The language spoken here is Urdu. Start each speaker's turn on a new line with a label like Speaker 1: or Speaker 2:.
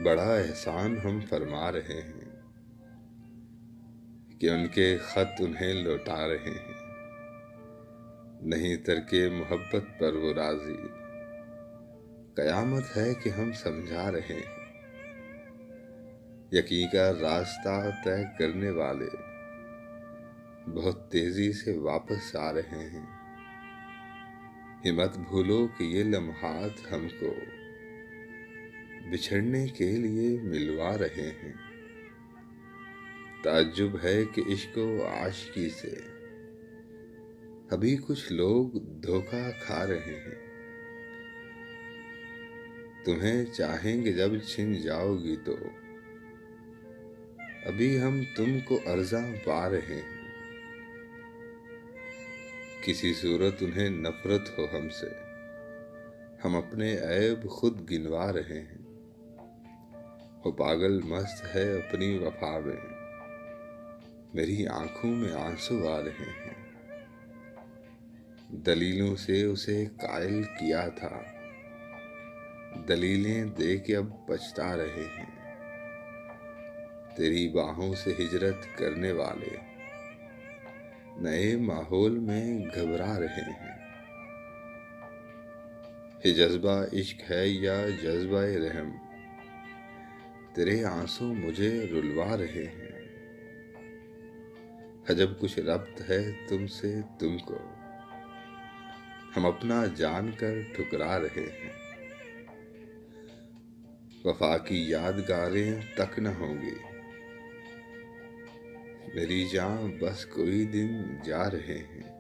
Speaker 1: بڑا احسان ہم فرما رہے ہیں کہ ان کے خط انہیں لوٹا رہے ہیں، نہیں ترک محبت پر وہ راضی۔ قیامت ہے کہ ہم سمجھا رہے ہیں، یقین کا راستہ طے کرنے والے بہت تیزی سے واپس آ رہے ہیں۔ مت بھولو کہ یہ لمحات ہم کو بچھڑنے کے لیے ملوا رہے ہیں۔ تعجب ہے کہ عشق و عاشقی سے ابھی کچھ لوگ دھوکہ کھا رہے ہیں۔ تمہیں چاہیں گے جب چھن جاؤ گی تو ابھی ہم تم کو ارزاں پا رہے ہیں۔ کسی صورت انہیں نفرت ہو ہم سے، ہم اپنے عیب خود گنوا رہے ہیں۔ وہ پاگل مست ہے اپنی وفا میں، میری آنکھوں میں آنسو آ رہے ہیں۔ دلیلوں سے اسے قائل کیا تھا، دلیلیں دے کے اب پچھتا رہے ہیں۔ تیری باہوں سے ہجرت کرنے والے نئے ماحول میں گھبرا رہے ہیں۔ یہ جذبہ عشق ہے یا جذبہ رحم، تیرے آنسو مجھے رلوا رہے ہیں۔ عجب کچھ ربط ہے تم سے تم کو، ہم اپنا جان کر ٹھکرا رہے ہیں۔ وفا کی یادگاریں تک نہ ہوں گی، میری جاں بس کوئی دن جا رہے ہیں۔